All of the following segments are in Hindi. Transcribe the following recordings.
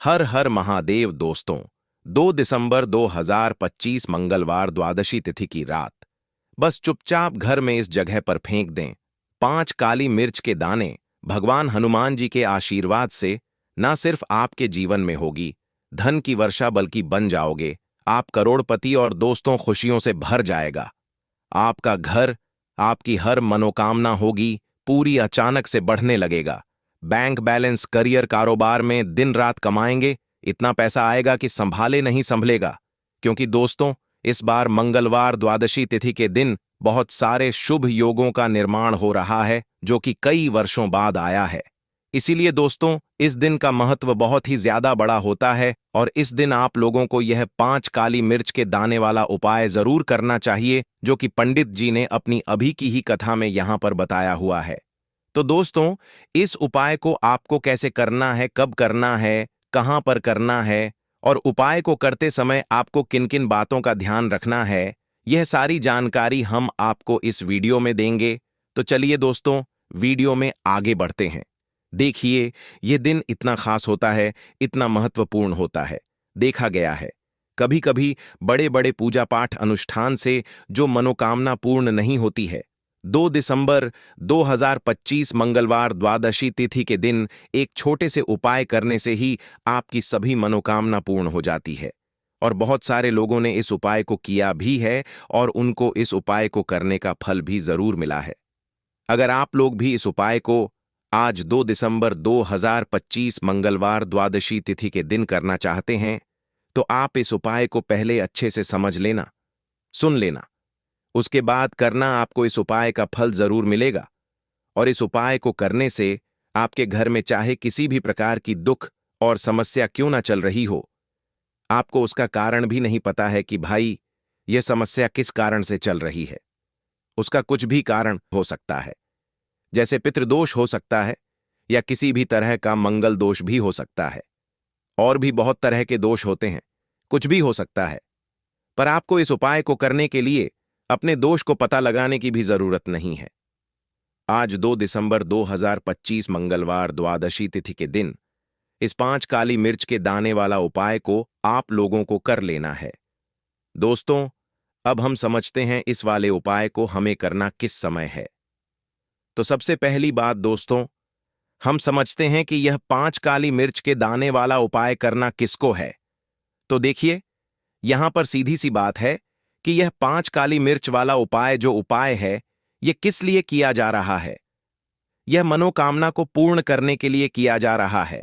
हर हर महादेव दोस्तों। 2 दिसंबर 2025 मंगलवार द्वादशी तिथि की रात बस चुपचाप घर में इस जगह पर फेंक दें 5 काली मिर्च के दाने। भगवान हनुमान जी के आशीर्वाद से न सिर्फ आपके जीवन में होगी धन की वर्षा बल्कि बन जाओगे आप करोड़पति और दोस्तों खुशियों से भर जाएगा। आपका घर, आपकी हर मनोकामना होगी पूरी अचानक से बढ़ने लगेगा। बैंक बैलेंस, करियर, कारोबार में दिन रात कमाएंगे, इतना पैसा आएगा कि संभाले नहीं संभलेगा। क्योंकि दोस्तों, इस बार मंगलवार द्वादशी तिथि के दिन बहुत सारे शुभ योगों का निर्माण हो रहा है जो कि कई वर्षों बाद आया है। इसीलिए दोस्तों, इस दिन का महत्व बहुत ही ज्यादा बड़ा होता है और इस दिन आप लोगों को यह 5 काली मिर्च के दाने वाला उपाय जरूर करना चाहिए जो कि पंडित जी ने अपनी अभी की ही कथा में यहां पर बताया हुआ है। तो दोस्तों, इस उपाय को आपको कैसे करना है, कब करना है, कहां पर करना है और उपाय को करते समय आपको किन किन बातों का ध्यान रखना है, यह सारी जानकारी हम आपको इस वीडियो में देंगे। तो चलिए दोस्तों, वीडियो में आगे बढ़ते हैं। देखिए, यह दिन इतना खास होता है, इतना महत्वपूर्ण होता है। देखा गया है कभी कभी बड़े बड़े पूजा पाठ अनुष्ठान से जो मनोकामना पूर्ण नहीं होती है, 2 दिसंबर 2025 मंगलवार द्वादशी तिथि के दिन एक छोटे से उपाय करने से ही आपकी सभी मनोकामना पूर्ण हो जाती है। और बहुत सारे लोगों ने इस उपाय को किया भी है और उनको इस उपाय को करने का फल भी जरूर मिला है। अगर आप लोग भी इस उपाय को आज 2 दिसंबर 2025 मंगलवार द्वादशी तिथि के दिन करना चाहते हैं, तो आप इस उपाय को पहले अच्छे से समझ लेना, सुन लेना। उसके बाद करना, आपको इस उपाय का फल जरूर मिलेगा। और इस उपाय को करने से आपके घर में चाहे किसी भी प्रकार की दुख और समस्या क्यों ना चल रही हो, आपको उसका कारण भी नहीं पता है कि भाई यह समस्या किस कारण से चल रही है। उसका कुछ भी कारण हो सकता है, जैसे पितृदोष हो सकता है या किसी भी तरह का मंगल दोष भी हो सकता है। और भी बहुत तरह के दोष होते हैं, कुछ भी हो सकता है। पर आपको इस उपाय को करने के लिए अपने दोष को पता लगाने की भी जरूरत नहीं है। आज 2 दिसंबर 2025 मंगलवार द्वादशी तिथि के दिन इस 5 काली मिर्च के दाने वाला उपाय को आप लोगों को कर लेना है। दोस्तों, अब हम समझते हैं इस वाले उपाय को हमें करना किस समय है। तो सबसे पहली बात दोस्तों, हम समझते हैं कि यह 5 काली मिर्च के दाने वाला उपाय करना किसको है। तो देखिए, यहां पर सीधी सी बात है कि यह 5 काली मिर्च वाला उपाय जो उपाय है, यह किस लिए किया जा रहा है। यह मनोकामना को पूर्ण करने के लिए किया जा रहा है,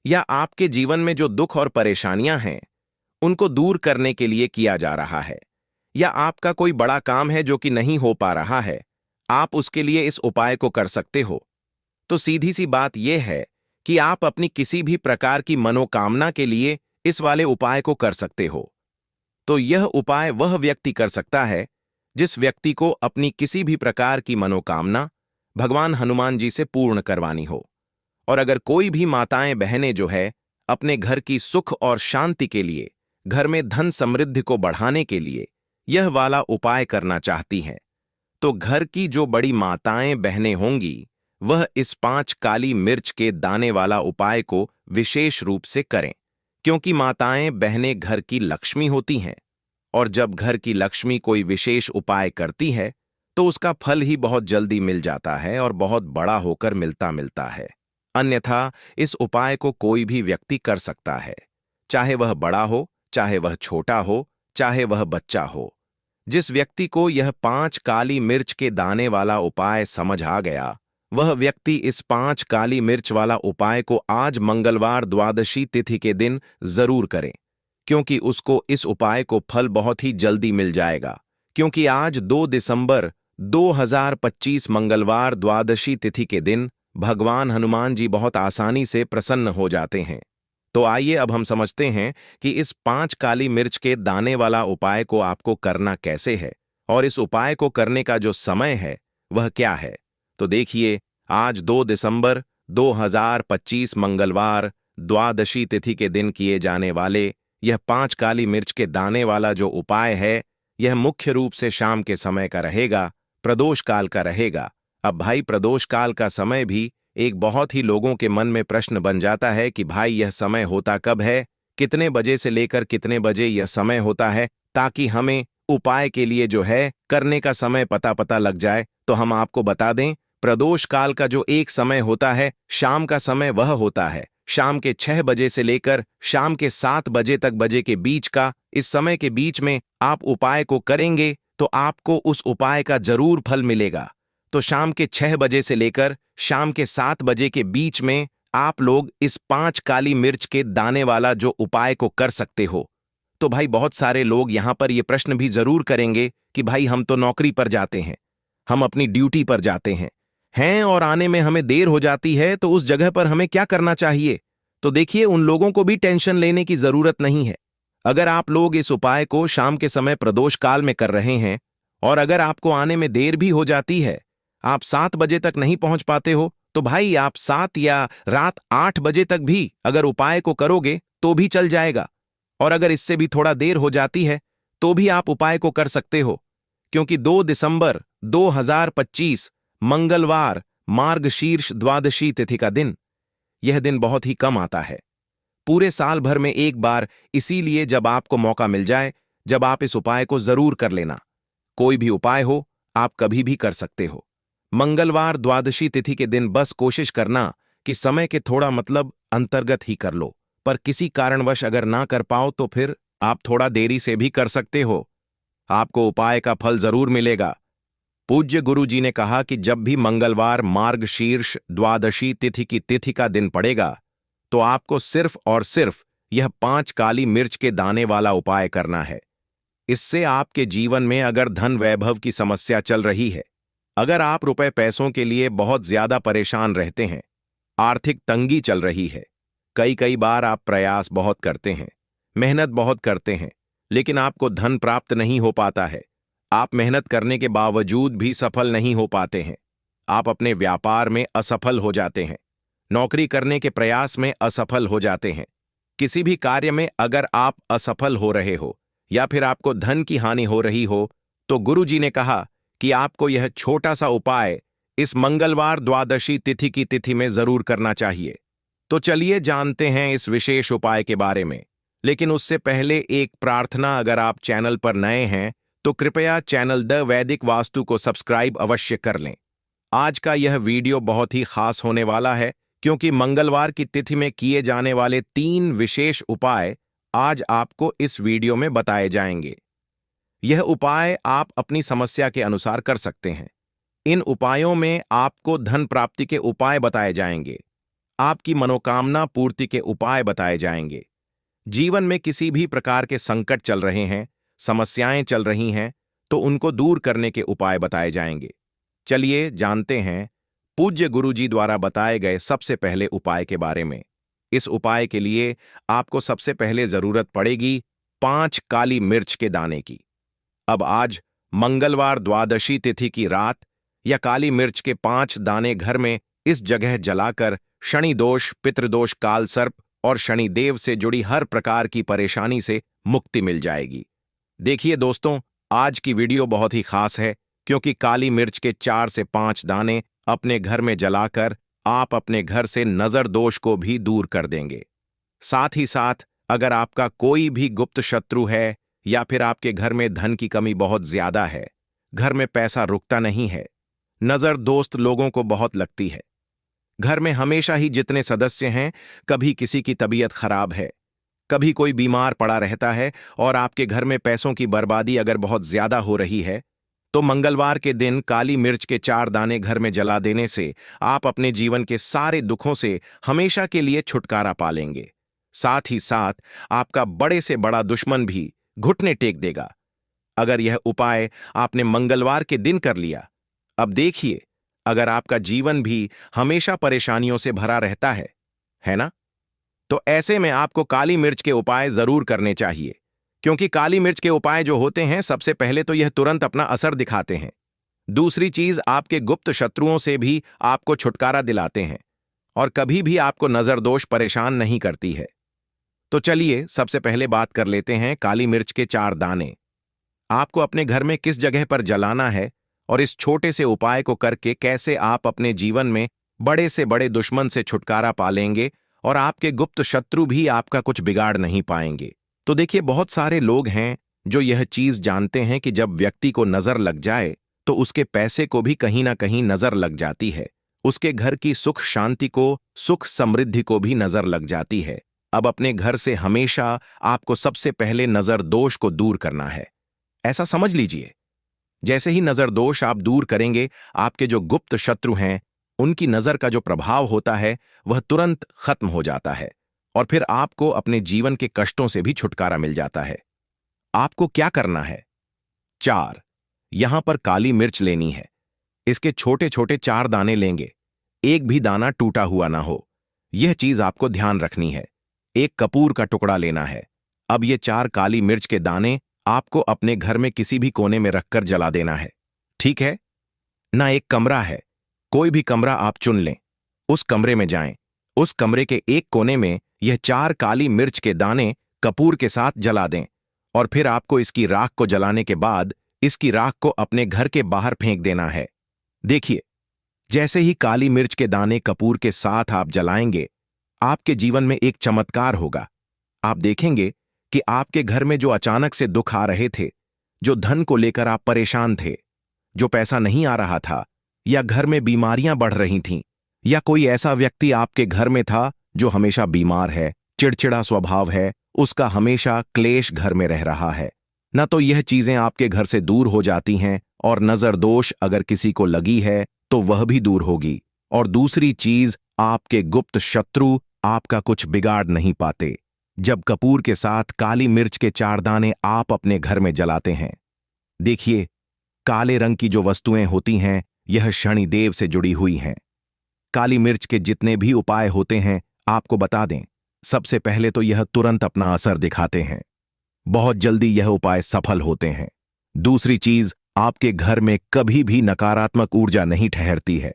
या आपके जीवन में जो दुख और परेशानियां हैं उनको दूर करने के लिए किया जा रहा है, या आपका कोई बड़ा काम है जो कि नहीं हो पा रहा है, आप उसके लिए इस उपाय को कर सकते हो। तो सीधी सी बात यह है कि आप अपनी किसी भी प्रकार की मनोकामना के लिए इस वाले उपाय को कर सकते हो। तो यह उपाय वह व्यक्ति कर सकता है जिस व्यक्ति को अपनी किसी भी प्रकार की मनोकामना भगवान हनुमान जी से पूर्ण करवानी हो। और अगर कोई भी माताएं बहनें जो है अपने घर की सुख और शांति के लिए, घर में धन समृद्धि को बढ़ाने के लिए यह वाला उपाय करना चाहती हैं, तो घर की जो बड़ी माताएं बहनें होंगी वह इस 5 काली मिर्च के दाने वाला उपाय को विशेष रूप से करें। क्योंकि माताएं बहनें घर की लक्ष्मी होती हैं, और जब घर की लक्ष्मी कोई विशेष उपाय करती है तो उसका फल ही बहुत जल्दी मिल जाता है और बहुत बड़ा होकर मिलता है। अन्यथा इस उपाय को कोई भी व्यक्ति कर सकता है, चाहे वह बड़ा हो, चाहे वह छोटा हो, चाहे वह बच्चा हो। जिस व्यक्ति को यह 5 काली मिर्च के दाने वाला उपाय समझ आ गया, वह व्यक्ति इस 5 काली मिर्च वाला उपाय को आज मंगलवार द्वादशी तिथि के दिन जरूर करें, क्योंकि उसको इस उपाय को फल बहुत ही जल्दी मिल जाएगा। क्योंकि आज 2 दिसंबर 2025 मंगलवार द्वादशी तिथि के दिन भगवान हनुमान जी बहुत आसानी से प्रसन्न हो जाते हैं। तो आइए अब हम समझते हैं कि इस 5 काली मिर्च के दाने वाला उपाय को आपको करना कैसे है और इस उपाय को करने का जो समय है वह क्या है। तो देखिए, आज 2 दिसंबर 2025 मंगलवार द्वादशी तिथि के दिन किए जाने वाले यह 5 काली मिर्च के दाने वाला जो उपाय है, यह मुख्य रूप से शाम के समय का रहेगा, प्रदोष काल का रहेगा। अब भाई, प्रदोष काल का समय भी एक बहुत ही लोगों के मन में प्रश्न बन जाता है कि भाई यह समय होता कब है, कितने बजे से लेकर कितने बजे यह समय होता है, ताकि हमें उपाय के लिए जो है करने का समय पता लग जाए। तो हम आपको बता दें, प्रदोष काल का जो एक समय होता है, शाम का समय, वह होता है शाम के 6 बजे से लेकर शाम के 7 बजे तक बजे के बीच का। इस समय के बीच में आप उपाय को करेंगे तो आपको उस उपाय का जरूर फल मिलेगा। तो शाम के 6 बजे से लेकर शाम के 7 बजे के बीच में आप लोग इस 5 काली मिर्च के दाने वाला जो उपाय को कर सकते हो। तो भाई बहुत सारे लोग यहां पर ये प्रश्न भी जरूर करेंगे कि भाई हम तो नौकरी पर जाते हैं, हम अपनी ड्यूटी पर जाते हैं और आने में हमें देर हो जाती है, तो उस जगह पर हमें क्या करना चाहिए। तो देखिए, उन लोगों को भी टेंशन लेने की जरूरत नहीं है। अगर आप लोग इस उपाय को शाम के समय प्रदोष काल में कर रहे हैं और अगर आपको आने में देर भी हो जाती है, आप 7 बजे तक नहीं पहुंच पाते हो, तो भाई आप 7 या रात 8 बजे तक भी अगर उपाय को करोगे तो भी चल जाएगा। और अगर इससे भी थोड़ा देर हो जाती है तो भी आप उपाय को कर सकते हो, क्योंकि 2 दिसंबर 2025 मंगलवार मार्गशीर्ष द्वादशी तिथि का दिन, यह दिन बहुत ही कम आता है पूरे साल भर में एक बार। इसीलिए जब आपको मौका मिल जाए, जब आप इस उपाय को जरूर कर लेना। कोई भी उपाय हो, आप कभी भी कर सकते हो। मंगलवार द्वादशी तिथि के दिन बस कोशिश करना कि समय के थोड़ा अंतर्गत ही कर लो, पर किसी कारणवश अगर ना कर पाओ तो फिर आप थोड़ा देरी से भी कर सकते हो, आपको उपाय का फल जरूर मिलेगा। पूज्य गुरु जी ने कहा कि जब भी मंगलवार मार्गशीर्ष द्वादशी तिथि की तिथि का दिन पड़ेगा तो आपको सिर्फ और सिर्फ यह 5 काली मिर्च के दाने वाला उपाय करना है। इससे आपके जीवन में अगर धन वैभव की समस्या चल रही है, अगर आप रुपए पैसों के लिए बहुत ज्यादा परेशान रहते हैं, आर्थिक तंगी चल रही है, कई बार आप प्रयास बहुत करते हैं, मेहनत बहुत करते हैं, लेकिन आपको धन प्राप्त नहीं हो पाता है, आप मेहनत करने के बावजूद भी सफल नहीं हो पाते हैं, आप अपने व्यापार में असफल हो जाते हैं, नौकरी करने के प्रयास में असफल हो जाते हैं, किसी भी कार्य में अगर आप असफल हो रहे हो या फिर आपको धन की हानि हो रही हो, तो गुरु जी ने कहा कि आपको यह छोटा सा उपाय इस मंगलवार द्वादशी तिथि की तिथि में जरूर करना चाहिए। तो चलिए जानते हैं इस विशेष उपाय के बारे में, लेकिन उससे पहले एक प्रार्थना, अगर आप चैनल पर नए हैं तो कृपया चैनल द वैदिक वास्तु को सब्सक्राइब अवश्य कर लें। आज का यह वीडियो बहुत ही खास होने वाला है, क्योंकि मंगलवार की तिथि में किए जाने वाले 3 विशेष उपाय आज आपको इस वीडियो में बताए जाएंगे। यह उपाय आप अपनी समस्या के अनुसार कर सकते हैं। इन उपायों में आपको धन प्राप्ति के उपाय बताए जाएंगे, आपकी मनोकामना पूर्ति के उपाय बताए जाएंगे। जीवन में किसी भी प्रकार के संकट चल रहे हैं, समस्याएं चल रही हैं, तो उनको दूर करने के उपाय बताए जाएंगे। चलिए जानते हैं पूज्य गुरु जी द्वारा बताए गए सबसे पहले उपाय के बारे में। इस उपाय के लिए आपको सबसे पहले जरूरत पड़ेगी 5 काली मिर्च के दाने की। अब आज मंगलवार द्वादशी तिथि की रात या काली मिर्च के 5 दाने घर में इस जगह जलाकर शनि दोष, पितृदोष, काल सर्प और शनिदेव से जुड़ी हर प्रकार की परेशानी से मुक्ति मिल जाएगी। देखिए दोस्तों, आज की वीडियो बहुत ही खास है, क्योंकि काली मिर्च के 4 से 5 दाने अपने घर में जलाकर आप अपने घर से नजर दोष को भी दूर कर देंगे। साथ ही साथ अगर आपका कोई भी गुप्त शत्रु है या फिर आपके घर में धन की कमी बहुत ज्यादा है, घर में पैसा रुकता नहीं है, नजर दोस्त लोगों को बहुत लगती है, घर में हमेशा ही जितने सदस्य हैं, कभी किसी की तबीयत खराब है, कभी कोई बीमार पड़ा रहता है और आपके घर में पैसों की बर्बादी अगर बहुत ज्यादा हो रही है, तो मंगलवार के दिन काली मिर्च के 4 दाने घर में जला देने से आप अपने जीवन के सारे दुखों से हमेशा के लिए छुटकारा पा लेंगे। साथ ही साथ आपका बड़े से बड़ा दुश्मन भी घुटने टेक देगा। अगर यह उपाय आपने मंगलवार के दिन कर लिया, अब देखिए, अगर आपका जीवन भी हमेशा परेशानियों से भरा रहता है ना, तो ऐसे में आपको काली मिर्च के उपाय जरूर करने चाहिए, क्योंकि काली मिर्च के उपाय जो होते हैं, सबसे पहले तो यह तुरंत अपना असर दिखाते हैं। दूसरी चीज, आपके गुप्त शत्रुओं से भी आपको छुटकारा दिलाते हैं और कभी भी आपको नजर दोष परेशान नहीं करती है। तो चलिए सबसे पहले बात कर लेते हैं काली मिर्च के 4 दाने आपको अपने घर में किस जगह पर जलाना है और इस छोटे से उपाय को करके कैसे आप अपने जीवन में बड़े से बड़े दुश्मन से छुटकारा पा लेंगे और आपके गुप्त शत्रु भी आपका कुछ बिगाड़ नहीं पाएंगे। तो देखिए, बहुत सारे लोग हैं जो यह चीज जानते हैं कि जब व्यक्ति को नजर लग जाए तो उसके पैसे को भी कहीं ना कहीं नजर लग जाती है, उसके घर की सुख शांति को, सुख समृद्धि को भी नजर लग जाती है। अब अपने घर से हमेशा आपको सबसे पहले नजर दोष को दूर करना है। ऐसा समझ लीजिए, जैसे ही नजर दोष आप दूर करेंगे, आपके जो गुप्त शत्रु हैं उनकी नजर का जो प्रभाव होता है वह तुरंत खत्म हो जाता है और फिर आपको अपने जीवन के कष्टों से भी छुटकारा मिल जाता है। आपको क्या करना है? 4, यहां पर काली मिर्च लेनी है। इसके छोटे छोटे 4 दाने लेंगे, एक भी दाना टूटा हुआ ना हो, यह चीज आपको ध्यान रखनी है। एक कपूर का टुकड़ा लेना है। अब ये 4 काली मिर्च के दाने आपको अपने घर में किसी भी कोने में रखकर जला देना है, ठीक है ना? एक कमरा है, कोई भी कमरा आप चुन लें, उस कमरे में जाएं, उस कमरे के एक कोने में यह 4 काली मिर्च के दाने कपूर के साथ जला दें और फिर आपको इसकी राख को जलाने के बाद इसकी राख को अपने घर के बाहर फेंक देना है। देखिए, जैसे ही काली मिर्च के दाने कपूर के साथ आप जलाएंगे, आपके जीवन में एक चमत्कार होगा। आप देखेंगे कि आपके घर में जो अचानक से दुख आ रहे थे, जो धन को लेकर आप परेशान थे, जो पैसा नहीं आ रहा था, या घर में बीमारियां बढ़ रही थीं, या कोई ऐसा व्यक्ति आपके घर में था जो हमेशा बीमार है, चिड़चिड़ा स्वभाव है, उसका हमेशा क्लेश घर में रह रहा है, न तो यह चीजें आपके घर से दूर हो जाती हैं और नजर दोष अगर किसी को लगी है तो वह भी दूर होगी। और दूसरी चीज, आपके गुप्त शत्रु आपका कुछ बिगाड़ नहीं पाते जब कपूर के साथ काली मिर्च के 4 दाने आप अपने घर में जलाते हैं। देखिए, काले रंग की जो वस्तुएं होती हैं यह शनिदेव से जुड़ी हुई हैं। काली मिर्च के जितने भी उपाय होते हैं आपको बता दें, सबसे पहले तो यह तुरंत अपना असर दिखाते हैं, बहुत जल्दी यह उपाय सफल होते हैं। दूसरी चीज, आपके घर में कभी भी नकारात्मक ऊर्जा नहीं ठहरती है।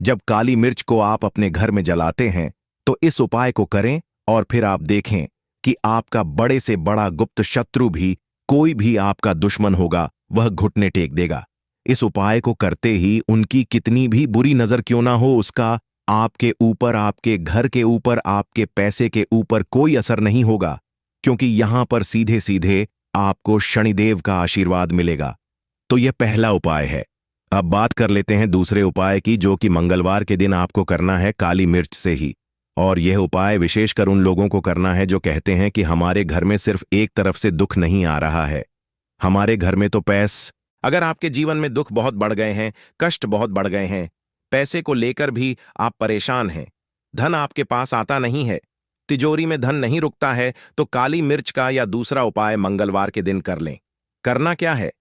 जब काली मिर्च को आप अपने घर में जलाते हैं तो इस उपाय को करें और फिर आप देखें कि आपका बड़े से बड़ा गुप्त शत्रु भी, कोई भी आपका दुश्मन होगा, वह घुटने टेक देगा। इस उपाय को करते ही उनकी कितनी भी बुरी नजर क्यों ना हो, उसका आपके ऊपर, आपके घर के ऊपर, आपके पैसे के ऊपर कोई असर नहीं होगा, क्योंकि यहां पर सीधे सीधे आपको शनिदेव का आशीर्वाद मिलेगा। तो यह पहला उपाय है। अब बात कर लेते हैं दूसरे उपाय की, जो कि मंगलवार के दिन आपको करना है काली मिर्च से ही। और यह उपाय विशेषकर उन लोगों को करना है जो कहते हैं कि हमारे घर में सिर्फ एक तरफ से दुख नहीं आ रहा है, हमारे घर में तो अगर आपके जीवन में दुख बहुत बढ़ गए हैं, कष्ट बहुत बढ़ गए हैं, पैसे को लेकर भी आप परेशान हैं, धन आपके पास आता नहीं है, तिजोरी में धन नहीं रुकता है, तो काली मिर्च का या दूसरा उपाय मंगलवार के दिन कर लें। करना क्या है?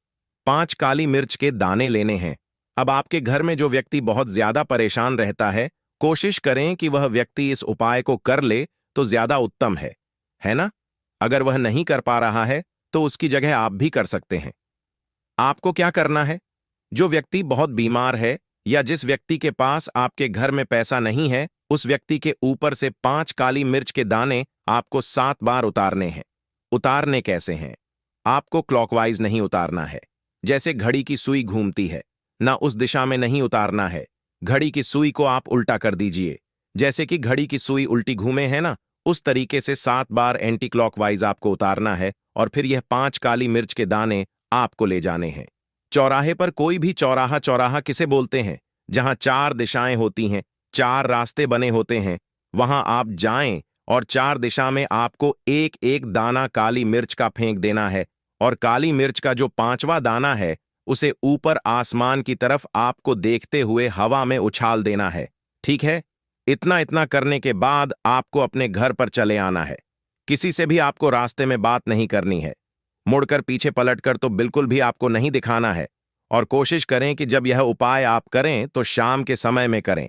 5 काली मिर्च के दाने लेने हैं। अब आपके घर में जो व्यक्ति बहुत ज्यादा परेशान रहता है, कोशिश करें कि वह व्यक्ति इस उपाय को कर ले तो ज्यादा उत्तम है ना? अगर वह नहीं कर पा रहा है तो उसकी जगह आप भी कर सकते हैं। आपको क्या करना है? जो व्यक्ति बहुत बीमार है या जिस व्यक्ति के पास आपके घर में पैसा नहीं है, उस व्यक्ति के ऊपर से 5 काली मिर्च के दाने आपको 7 बार उतारने हैं। उतारने कैसे हैं? आपको क्लॉकवाइज नहीं उतारना है, जैसे घड़ी की सुई घूमती है, ना उस दिशा में नहीं उतारना है। घड़ी की सुई को आप उल्टा कर दीजिए, जैसे कि घड़ी की सुई उल्टी घूमे है ना, उस तरीके से 7 बार एंटी क्लॉकवाइज आपको उतारना है और फिर यह 5 काली मिर्च के दाने आपको ले जाने हैं। चौराहे पर, कोई भी चौराहा, चौराहा किसे बोलते हैं? जहां 4 दिशाएं होती हैं, 4 रास्ते बने होते हैं, वहां आप जाएं और 4 दिशा में आपको एक एक दाना काली मिर्च का फेंक देना है और काली मिर्च का जो 5वां दाना है उसे ऊपर आसमान की तरफ आपको देखते हुए हवा में उछाल देना है, ठीक है? इतना इतना करने के बाद आपको अपने घर पर चले आना है। किसी से भी आपको रास्ते में बात नहीं करनी है, मुड़कर पीछे पलटकर तो बिल्कुल भी आपको नहीं दिखाना है। और कोशिश करें कि जब यह उपाय आप करें तो शाम के समय में करें,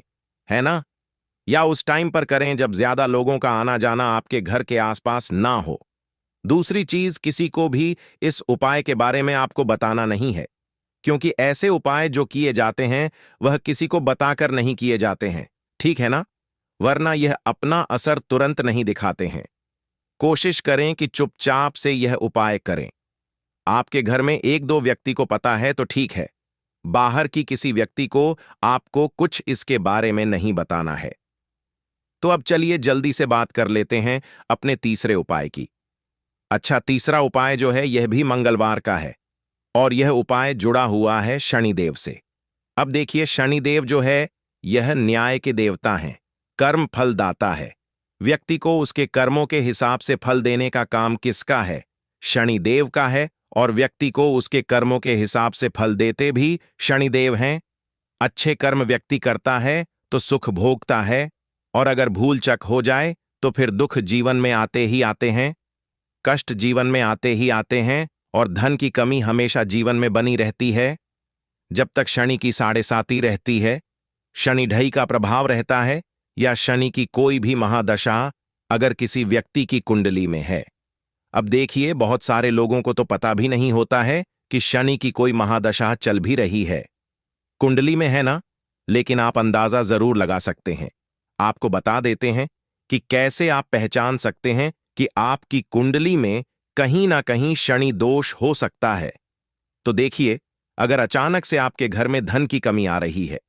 है ना? या उस टाइम पर करें जब ज्यादा लोगों का आना जाना आपके घर के आसपास ना हो। दूसरी चीज, किसी को भी इस उपाय के बारे में आपको बताना नहीं है, क्योंकि ऐसे उपाय जो किए जाते हैं वह किसी को बताकर नहीं किए जाते हैं, ठीक है ना? वरना यह अपना असर तुरंत नहीं दिखाते हैं। कोशिश करें कि चुपचाप से यह उपाय करें। आपके घर में 1-2 व्यक्ति को पता है तो ठीक है, बाहर की किसी व्यक्ति को आपको कुछ इसके बारे में नहीं बताना है। तो अब चलिए जल्दी से बात कर लेते हैं अपने तीसरे उपाय की। अच्छा, तीसरा उपाय जो है यह भी मंगलवार का है और यह उपाय जुड़ा हुआ है शनिदेव से। अब देखिए, शनिदेव जो है यह न्याय के देवता हैं, कर्म फल दाता है। व्यक्ति को उसके कर्मों के हिसाब से फल देने का काम किसका है? शनिदेव का है। और व्यक्ति को उसके कर्मों के हिसाब से फल देते भी शनिदेव हैं। अच्छे कर्म व्यक्ति करता है तो सुख भोगता है, और अगर भूल चक हो जाए तो फिर दुख जीवन में आते ही आते हैं, कष्ट जीवन में आते ही आते हैं, और धन की कमी हमेशा जीवन में बनी रहती है। जब तक शनि की 7.5 रहती है, शनि ढई का प्रभाव रहता है, या शनि की कोई भी महादशा अगर किसी व्यक्ति की कुंडली में है। अब देखिए, बहुत सारे लोगों को तो पता भी नहीं होता है कि शनि की कोई महादशा चल भी रही है। कुंडली में है ना, लेकिन आप अंदाजा जरूर लगा सकते हैं। आपको बता देते हैं कि कैसे आप पहचान सकते हैं कि आपकी कुंडली में कहीं ना कहीं शनि दोष हो सकता है। तो देखिए, अगर अचानक से आपके घर में धन की कमी आ रही है,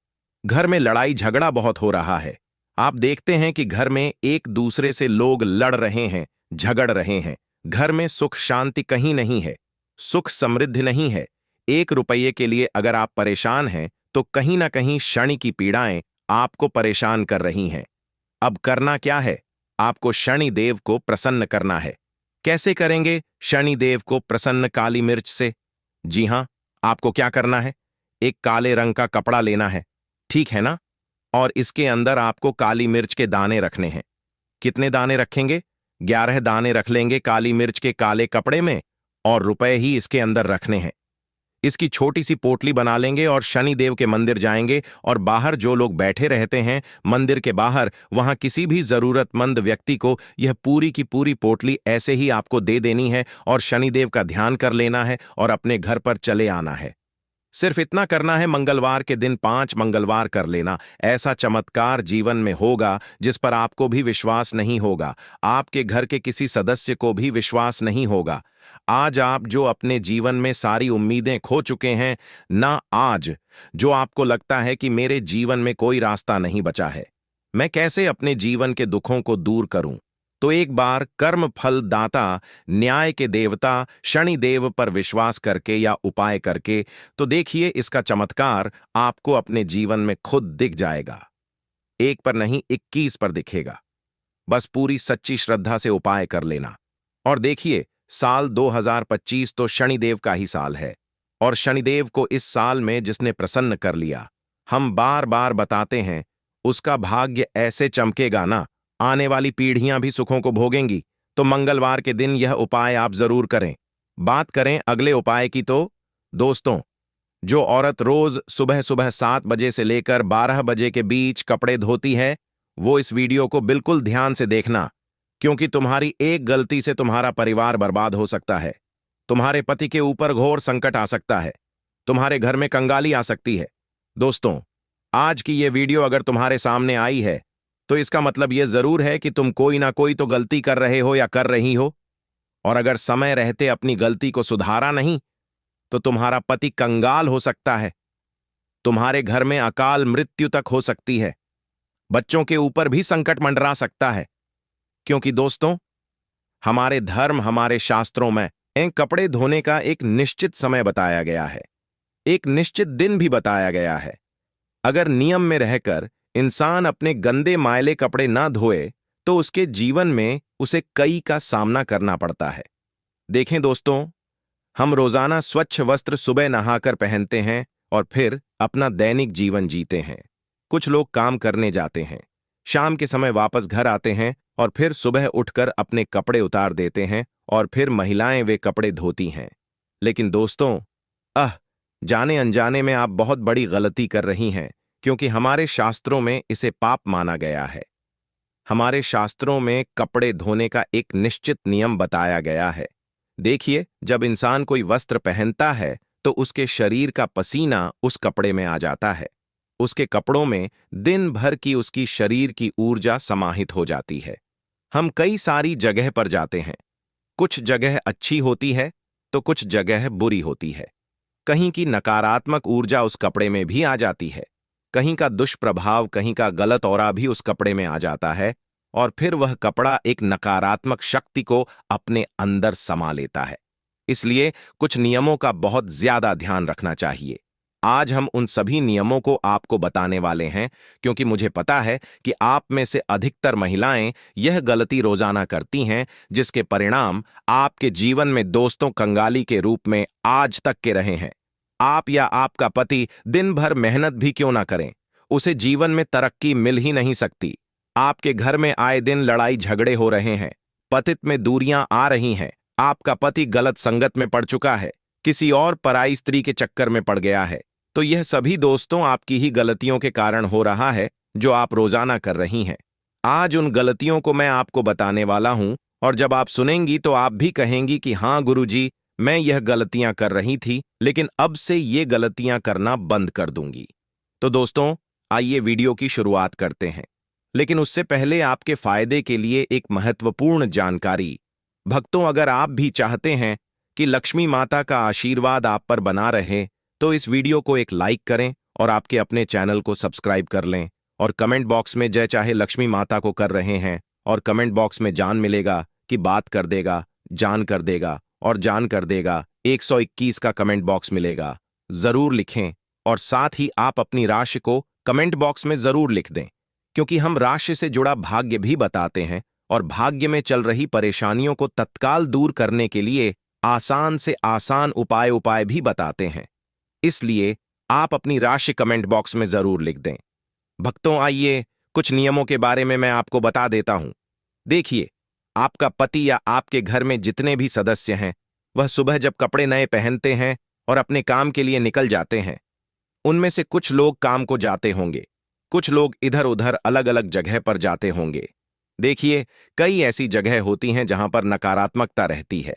घर में लड़ाई झगड़ा बहुत हो रहा है, आप देखते हैं कि घर में एक दूसरे से लोग लड़ रहे हैं, झगड़ रहे हैं, घर में सुख शांति कहीं नहीं है, सुख समृद्धि नहीं है, 1 रुपये के लिए अगर आप परेशान हैं तो कहीं ना कहीं शनि की पीड़ाएं आपको परेशान कर रही हैं। अब करना क्या है? आपको शनि देव को प्रसन्न करना है। कैसे करेंगे शनि देव को प्रसन्न? काली मिर्च से। जी हां, आपको क्या करना है? एक काले रंग का कपड़ा लेना है, ठीक है ना? और इसके अंदर आपको काली मिर्च के दाने रखने हैं। कितने दाने रखेंगे? 11 दाने रख लेंगे काली मिर्च के काले कपड़े में, और रुपए ही इसके अंदर रखने हैं। इसकी छोटी सी पोटली बना लेंगे और शनि देव के मंदिर जाएंगे, और बाहर जो लोग बैठे रहते हैं मंदिर के बाहर, वहां किसी भी जरूरतमंद व्यक्ति को यह पूरी की पूरी पोटली ऐसे ही आपको दे देनी है, और शनिदेव का ध्यान कर लेना है और अपने घर पर चले आना है। सिर्फ इतना करना है, मंगलवार के दिन 5 मंगलवार कर लेना। ऐसा चमत्कार जीवन में होगा जिस पर आपको भी विश्वास नहीं होगा, आपके घर के किसी सदस्य को भी विश्वास नहीं होगा। आज आप जो अपने जीवन में सारी उम्मीदें खो चुके हैं ना, आज जो आपको लगता है कि मेरे जीवन में कोई रास्ता नहीं बचा है, मैं कैसे अपने जीवन के दुखों को दूर करूं, तो एक बार कर्म फल दाता न्याय के देवता शनि देव पर विश्वास करके या उपाय करके, तो देखिए इसका चमत्कार आपको अपने जीवन में खुद दिख जाएगा। एक पर नहीं, 21 पर दिखेगा। बस पूरी सच्ची श्रद्धा से उपाय कर लेना। और देखिए, साल 2025 तो शनिदेव का ही साल है, और शनिदेव को इस साल में जिसने प्रसन्न कर लिया, हम बार बार बताते हैं, उसका भाग्य ऐसे चमकेगा ना, आने वाली पीढ़ियां भी सुखों को भोगेंगी। तो मंगलवार के दिन यह उपाय आप जरूर करें। बात करें अगले उपाय की, तो दोस्तों, जो औरत रोज सुबह सुबह 7 बजे से लेकर 12 बजे के बीच कपड़े धोती है, वो इस वीडियो को बिल्कुल ध्यान से देखना, क्योंकि तुम्हारी एक गलती से तुम्हारा परिवार बर्बाद हो सकता है, तुम्हारे पति के ऊपर घोर संकट आ सकता है, तुम्हारे घर में कंगाली आ सकती है। दोस्तों, आज की ये वीडियो अगर तुम्हारे सामने आई है तो इसका मतलब यह जरूर है कि तुम कोई ना कोई तो गलती कर रहे हो या कर रही हो, और अगर समय रहते अपनी गलती को सुधारा नहीं तो तुम्हारा पति कंगाल हो सकता है, तुम्हारे घर में अकाल मृत्यु तक हो सकती है, बच्चों के ऊपर भी संकट मंडरा सकता है। क्योंकि दोस्तों, हमारे धर्म, हमारे शास्त्रों में इन कपड़े धोने का एक निश्चित समय बताया गया है, एक निश्चित दिन भी बताया गया है। अगर नियम में रहकर इंसान अपने गंदे मायले कपड़े ना धोए तो उसके जीवन में उसे कई का सामना करना पड़ता है। देखें दोस्तों, हम रोजाना स्वच्छ वस्त्र सुबह नहाकर पहनते हैं और फिर अपना दैनिक जीवन जीते हैं। कुछ लोग काम करने जाते हैं, शाम के समय वापस घर आते हैं और फिर सुबह उठकर अपने कपड़े उतार देते हैं, और फिर महिलाएं वे कपड़े धोती हैं। लेकिन दोस्तों, जाने अनजाने में आप बहुत बड़ी गलती कर रही हैं, क्योंकि हमारे शास्त्रों में इसे पाप माना गया है। हमारे शास्त्रों में कपड़े धोने का एक निश्चित नियम बताया गया है। देखिए, जब इंसान कोई वस्त्र पहनता है तो उसके शरीर का पसीना उस कपड़े में आ जाता है, उसके कपड़ों में दिन भर की उसकी शरीर की ऊर्जा समाहित हो जाती है। हम कई सारी जगह पर जाते हैं, कुछ जगह अच्छी होती है तो कुछ जगह बुरी होती है। कहीं की नकारात्मक ऊर्जा उस कपड़े में भी आ जाती है, कहीं का दुष्प्रभाव, कहीं का गलत ऑरा भी उस कपड़े में आ जाता है, और फिर वह कपड़ा एक नकारात्मक शक्ति को अपने अंदर समा लेता है। इसलिए कुछ नियमों का बहुत ज्यादा ध्यान रखना चाहिए। आज हम उन सभी नियमों को आपको बताने वाले हैं, क्योंकि मुझे पता है कि आप में से अधिकतर महिलाएं यह गलती रोजाना करती हैं, जिसके परिणाम आपके जीवन में दोस्तों कंगाली के रूप में आज तक के रहे हैं। आप या आपका पति दिन भर मेहनत भी क्यों ना करें, उसे जीवन में तरक्की मिल ही नहीं सकती। आपके घर में आए दिन लड़ाई झगड़े हो रहे हैं, पतित में दूरियां आ रही हैं, आपका पति गलत संगत में पड़ चुका है, किसी और पराई स्त्री के चक्कर में पड़ गया है, तो यह सभी दोस्तों आपकी ही गलतियों के कारण हो रहा है, जो आप रोजाना कर रही हैं। आज उन गलतियों को मैं आपको बताने वाला हूं, और जब आप सुनेंगी तो आप भी कहेंगी कि हाँ गुरुजी, मैं यह गलतियां कर रही थी, लेकिन अब से ये गलतियां करना बंद कर दूंगी। तो दोस्तों, आइए वीडियो की शुरुआत करते हैं। लेकिन उससे पहले आपके फायदे के लिए एक महत्वपूर्ण जानकारी। भक्तों, अगर आप भी चाहते हैं कि लक्ष्मी माता का आशीर्वाद आप पर बना रहे, तो इस वीडियो को एक लाइक करें और आपके अपने चैनल को सब्सक्राइब कर लें, और कमेंट बॉक्स में जय चाहे लक्ष्मी माता को कर रहे हैं, और कमेंट बॉक्स में जान मिलेगा कि बात कर देगा, जान कर देगा और जान कर देगा 121 का कमेंट बॉक्स मिलेगा। जरूर लिखें, और साथ ही आप अपनी राशि को कमेंट बॉक्स में जरूर लिख दें, क्योंकि हम राशि से जुड़ा भाग्य भी बताते हैं, और भाग्य में चल रही परेशानियों को तत्काल दूर करने के लिए आसान से आसान उपाय भी बताते हैं। इसलिए आप अपनी राशि कमेंट बॉक्स में जरूर लिख दें। भक्तों, आइए कुछ नियमों के बारे में मैं आपको बता देता हूं। देखिए, आपका पति या आपके घर में जितने भी सदस्य हैं, वह सुबह जब कपड़े नए पहनते हैं और अपने काम के लिए निकल जाते हैं, उनमें से कुछ लोग काम को जाते होंगे, कुछ लोग इधर उधर अलग अलग जगह पर जाते होंगे। देखिए, कई ऐसी जगह होती हैं जहां पर नकारात्मकता रहती है,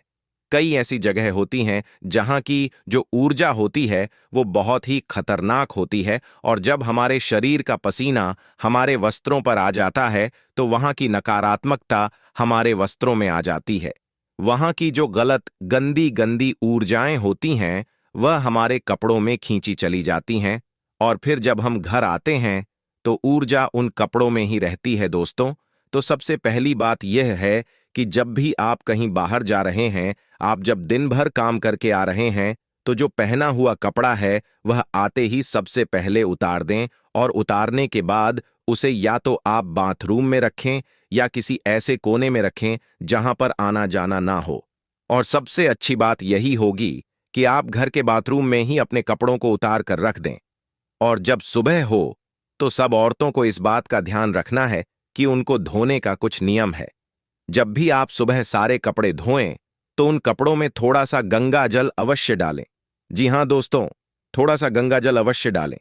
कई ऐसी जगह होती हैं जहां की जो ऊर्जा होती है वो बहुत ही खतरनाक होती है, और जब हमारे शरीर का पसीना हमारे वस्त्रों पर आ जाता है तो वहां की नकारात्मकता हमारे वस्त्रों में आ जाती है। वहां की जो गलत गंदी गंदी ऊर्जाएं होती हैं वह हमारे कपड़ों में खींची चली जाती हैं, और फिर जब हम घर आते हैं तो ऊर्जा उन कपड़ों में ही रहती है। दोस्तों, तो सबसे पहली बात यह है कि जब भी आप कहीं बाहर जा रहे हैं, आप जब दिन भर काम करके आ रहे हैं, तो जो पहना हुआ कपड़ा है वह आते ही सबसे पहले उतार दें, और उतारने के बाद उसे या तो आप बाथरूम में रखें या किसी ऐसे कोने में रखें जहां पर आना जाना ना हो। और सबसे अच्छी बात यही होगी कि आप घर के बाथरूम में ही अपने कपड़ों को उतार कर रख दें। और जब सुबह हो तो सब औरतों को इस बात का ध्यान रखना है कि उनको धोने का कुछ नियम है। जब भी आप सुबह सारे कपड़े धोएं तो उन कपड़ों में थोड़ा सा गंगा जल अवश्य डालें। जी हां दोस्तों, थोड़ा सा गंगा जल अवश्य डालें।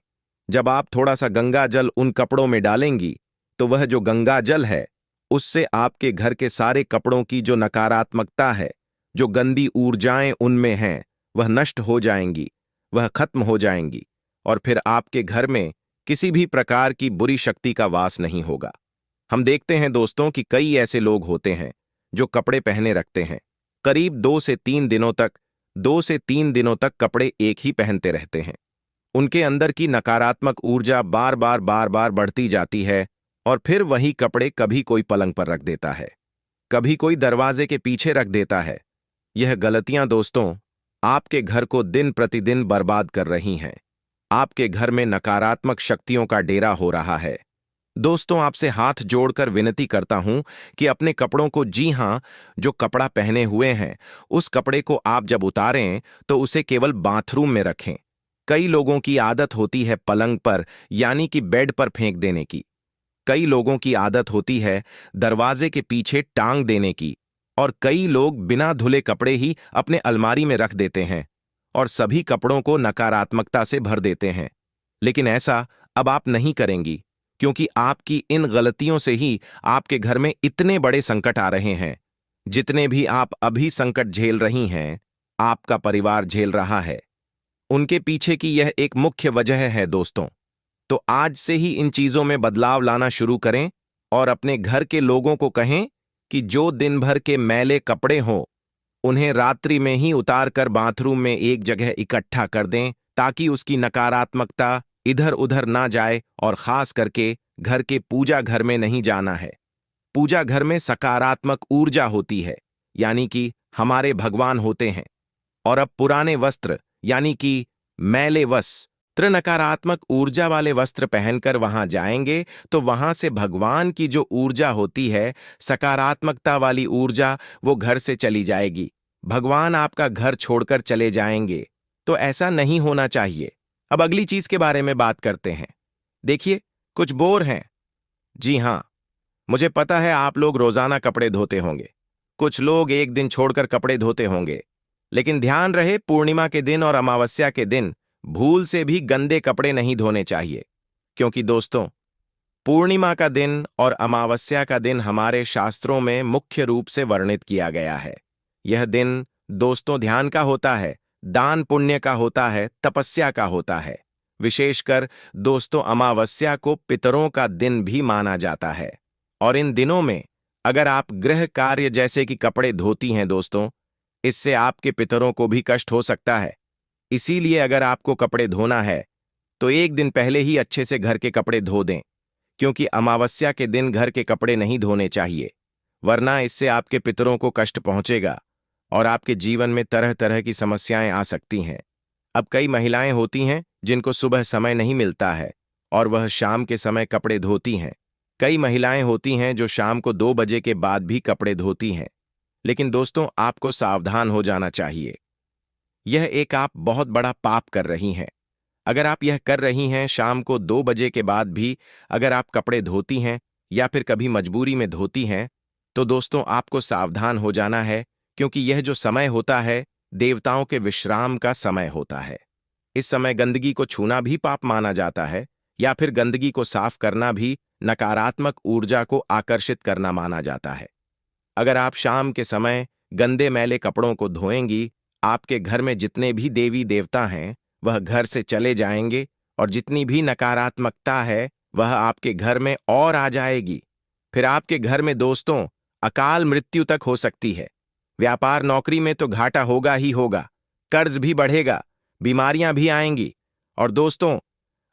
जब आप थोड़ा सा गंगा जल उन कपड़ों में डालेंगी तो वह जो गंगा जल है उससे आपके घर के सारे कपड़ों की जो नकारात्मकता है, जो गंदी ऊर्जाएं उनमें हैं, वह नष्ट हो जाएंगी, वह खत्म हो जाएंगी, और फिर आपके घर में किसी भी प्रकार की बुरी शक्ति का वास नहीं होगा। हम देखते हैं दोस्तों कि कई ऐसे लोग होते हैं जो कपड़े पहने रखते हैं, करीब 2 से 3 दिनों तक कपड़े एक ही पहनते रहते हैं। उनके अंदर की नकारात्मक ऊर्जा बार बार बढ़ती जाती है, और फिर वही कपड़े कभी कोई पलंग पर रख देता है, कभी कोई दरवाजे के पीछे रख देता है। यह गलतियां दोस्तों आपके घर को दिन प्रतिदिन बर्बाद कर रही हैं। आपके घर में नकारात्मक शक्तियों का डेरा हो रहा है। दोस्तों, आपसे हाथ जोड़कर विनती करता हूं कि अपने कपड़ों को, जी हां, जो कपड़ा पहने हुए हैं उस कपड़े को आप जब उतारें तो उसे केवल बाथरूम में रखें। कई लोगों की आदत होती है पलंग पर यानी कि बेड पर फेंक देने की। कई लोगों की आदत होती है दरवाजे के पीछे टांग देने की, और कई लोग बिना धुले कपड़े ही अपने अलमारी में रख देते हैं और सभी कपड़ों को नकारात्मकता से भर देते हैं। लेकिन ऐसा अब आप नहीं करेंगी, क्योंकि आपकी इन गलतियों से ही आपके घर में इतने बड़े संकट आ रहे हैं। जितने भी आप अभी संकट झेल रही हैं, आपका परिवार झेल रहा है। उनके पीछे की यह एक मुख्य वजह है दोस्तों। तो आज से ही इन चीजों में बदलाव लाना शुरू करें, और अपने घर के लोगों को कहें कि जो दिन भर के मैले कपड़े हों उन्हें रात्रि में ही उतारकर बाथरूम में एक जगह इकट्ठा कर दें ताकि उसकी नकारात्मकता इधर उधर ना जाए, और खास करके घर के पूजा घर में नहीं जाना है। पूजा घर में सकारात्मक ऊर्जा होती है, यानी कि हमारे भगवान होते हैं। और अब पुराने वस्त्र यानी कि मैले वस्त्र, नकारात्मक ऊर्जा वाले वस्त्र पहनकर वहां जाएंगे तो वहां से भगवान की जो ऊर्जा होती है, सकारात्मकता वाली ऊर्जा, वो घर से चली जाएगी। भगवान आपका घर छोड़कर चले जाएंगे। तो ऐसा नहीं होना चाहिए। अब अगली चीज के बारे में बात करते हैं। देखिए, कुछ बोर हैं। जी हां, मुझे पता है आप लोग रोजाना कपड़े धोते होंगे, कुछ लोग एक दिन छोड़कर कपड़े धोते होंगे, लेकिन ध्यान रहे पूर्णिमा के दिन और अमावस्या के दिन भूल से भी गंदे कपड़े नहीं धोने चाहिए। क्योंकि दोस्तों, पूर्णिमा का दिन और अमावस्या का दिन हमारे शास्त्रों में मुख्य रूप से वर्णित किया गया है। यह दिन दोस्तों ध्यान का होता है, दान पुण्य का होता है, तपस्या का होता है। विशेषकर दोस्तों, अमावस्या को पितरों का दिन भी माना जाता है। और इन दिनों में अगर आप गृह कार्य जैसे कि कपड़े धोती हैं दोस्तों, इससे आपके पितरों को भी कष्ट हो सकता है। इसीलिए अगर आपको कपड़े धोना है तो एक दिन पहले ही अच्छे से घर के कपड़े धो दें, क्योंकि अमावस्या के दिन घर के कपड़े नहीं धोने चाहिए, वरना इससे आपके पितरों को कष्ट पहुंचेगा और आपके जीवन में तरह तरह की समस्याएं आ सकती हैं। अब कई महिलाएं होती हैं जिनको सुबह समय नहीं मिलता है और वह शाम के समय कपड़े धोती हैं। कई महिलाएं होती हैं जो शाम को 2 बजे के बाद भी कपड़े धोती हैं। लेकिन दोस्तों, आपको सावधान हो जाना चाहिए। यह एक आप बहुत बड़ा पाप कर रही हैं। अगर आप यह कर रही हैं शाम को 2 बजे के बाद भी अगर आप कपड़े धोती हैं या फिर कभी मजबूरी में धोती हैं, तो दोस्तों आपको सावधान हो जाना है, क्योंकि यह जो समय होता है देवताओं के विश्राम का समय होता है। इस समय गंदगी को छूना भी पाप माना जाता है, या फिर गंदगी को साफ करना भी नकारात्मक ऊर्जा को आकर्षित करना माना जाता है। अगर आप शाम के समय गंदे मैले कपड़ों को धोएंगी, आपके घर में जितने भी देवी देवता हैं वह घर से चले जाएंगे, और जितनी भी नकारात्मकता है वह आपके घर में और आ जाएगी। फिर आपके घर में दोस्तों अकाल मृत्यु तक हो सकती है। व्यापार नौकरी में तो घाटा होगा ही होगा, कर्ज भी बढ़ेगा, बीमारियां भी आएंगी, और दोस्तों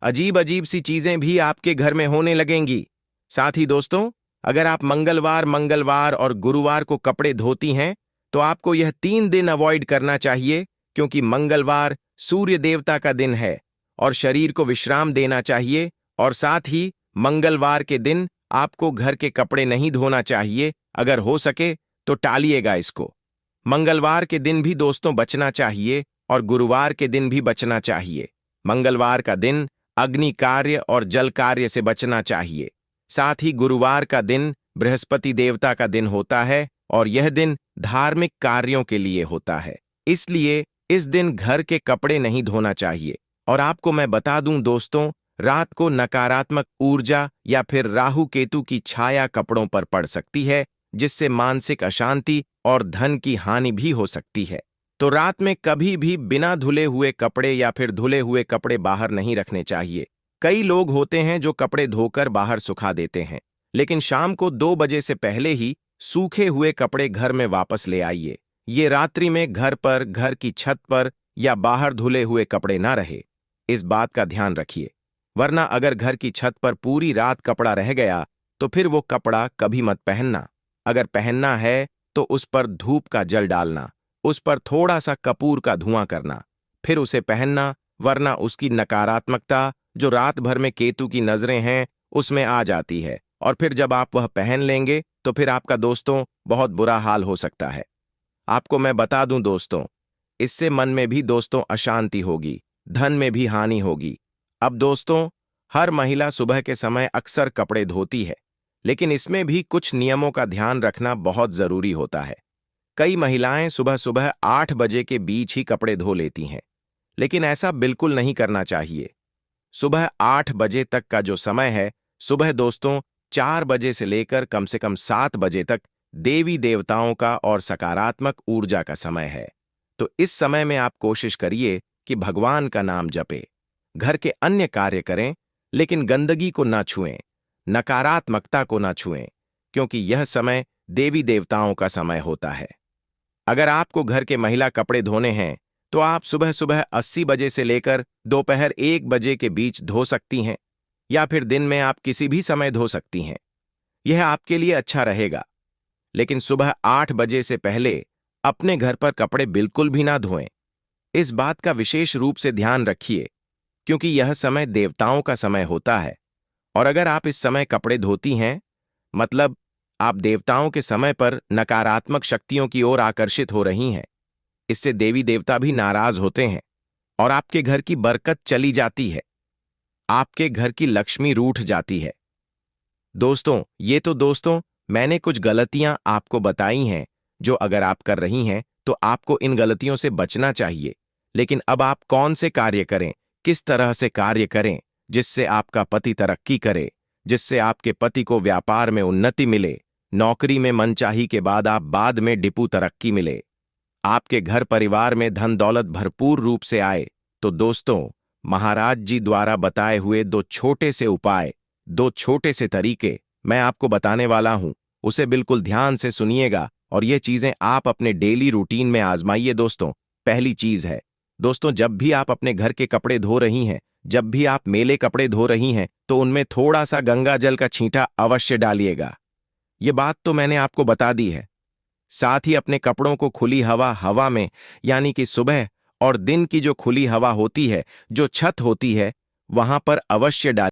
अजीब अजीब सी चीजें भी आपके घर में होने लगेंगी। साथ ही दोस्तों, अगर आप मंगलवार और गुरुवार को कपड़े धोती हैं तो आपको यह 3 दिन अवॉइड करना चाहिए, क्योंकि मंगलवार सूर्य देवता का दिन है और शरीर को विश्राम देना चाहिए। और साथ ही मंगलवार के दिन आपको घर के कपड़े नहीं धोना चाहिए। अगर हो सके तो टालिएगा इसको। मंगलवार के दिन भी दोस्तों बचना चाहिए और गुरुवार के दिन भी बचना चाहिए। मंगलवार का दिन अग्नि कार्य और जल कार्य से बचना चाहिए। साथ ही गुरुवार का दिन बृहस्पति देवता का दिन होता है और यह दिन धार्मिक कार्यों के लिए होता है, इसलिए इस दिन घर के कपड़े नहीं धोना चाहिए। और आपको मैं बता दूं दोस्तों, रात को नकारात्मक ऊर्जा या फिर राहु केतु की छाया कपड़ों पर पड़ सकती है, जिससे मानसिक अशांति और धन की हानि भी हो सकती है। तो रात में कभी भी बिना धुले हुए कपड़े या फिर धुले हुए कपड़े बाहर नहीं रखने चाहिए। कई लोग होते हैं जो कपड़े धोकर बाहर सुखा देते हैं, लेकिन शाम को 2 बजे से पहले ही सूखे हुए कपड़े घर में वापस ले आइए। ये रात्रि में घर पर, घर की छत पर या बाहर धुले हुए कपड़े ना रहे, इस बात का ध्यान रखिए। वरना अगर घर की छत पर पूरी रात कपड़ा रह गया तो फिर वो कपड़ा कभी मत पहनना। अगर पहनना है तो उस पर धूप का जल डालना, उस पर थोड़ा सा कपूर का धुआं करना, फिर उसे पहनना, वरना उसकी नकारात्मकता जो रात भर में केतु की नजरें हैं उसमें आ जाती है, और फिर जब आप वह पहन लेंगे तो फिर आपका दोस्तों बहुत बुरा हाल हो सकता है। आपको मैं बता दूं दोस्तों, इससे मन में भी दोस्तों अशांति होगी, धन में भी हानि होगी। अब दोस्तों, हर महिला सुबह के समय अक्सर कपड़े धोती है, लेकिन इसमें भी कुछ नियमों का ध्यान रखना बहुत जरूरी होता है। कई महिलाएं सुबह सुबह 8 बजे के बीच ही कपड़े धो लेती हैं, लेकिन ऐसा बिल्कुल नहीं करना चाहिए। सुबह 8 बजे तक का जो समय है, सुबह दोस्तों 4 बजे से लेकर कम से कम 7 बजे तक देवी देवताओं का और सकारात्मक ऊर्जा का समय है। तो इस समय में आप कोशिश करिए कि भगवान का नाम जपें, घर के अन्य कार्य करें, लेकिन गंदगी को ना छुएं, नकारात्मकता को ना छुएं, क्योंकि यह समय देवी देवताओं का समय होता है। अगर आपको घर के महिला कपड़े धोने हैं तो आप सुबह सुबह 80 बजे से लेकर दोपहर 1 बजे के बीच धो सकती हैं, या फिर दिन में आप किसी भी समय धो सकती हैं। यह आपके लिए अच्छा रहेगा। लेकिन सुबह 8 बजे से पहले अपने घर पर कपड़े बिल्कुल भी ना धोएं। इस बात का विशेष रूप से ध्यान रखिए, क्योंकि यह समय देवताओं का समय होता है, और अगर आप इस समय कपड़े धोती हैं, मतलब आप देवताओं के समय पर नकारात्मक शक्तियों की ओर आकर्षित हो रही हैं। इससे देवी देवता भी नाराज होते हैं और आपके घर की बरकत चली जाती है, आपके घर की लक्ष्मी रूठ जाती है। दोस्तों, मैंने कुछ गलतियां आपको बताई हैं, जो अगर आप कर रही हैं तो आपको इन गलतियों से बचना चाहिए। लेकिन अब आप कौन से कार्य करें, किस तरह से कार्य करें जिससे आपका पति तरक्की करे, जिससे आपके पति को व्यापार में उन्नति मिले, नौकरी में मनचाही के बाद आप बाद में डिपू तरक्की मिले, आपके घर परिवार में धन दौलत भरपूर रूप से आए। तो दोस्तों, महाराज जी द्वारा बताए हुए दो छोटे से उपाय, दो छोटे से तरीके मैं आपको बताने वाला हूं, उसे बिल्कुल ध्यान से सुनिएगा और ये चीजें आप अपने डेली रूटीन में आजमाइए। दोस्तों, पहली चीज है, दोस्तों, जब भी आप अपने घर के कपड़े धो रही हैं, जब भी आप मेले कपड़े धो रही हैं, तो उनमें थोड़ा सा गंगा जल का छींटा अवश्य डालिएगा। ये बात तो मैंने आपको बता दी है। साथ ही अपने कपड़ों को खुली हवा में, यानी कि सुबह और दिन की जो खुली हवा होती है, जो छत होती है, वहां पर अवश्य डालिए।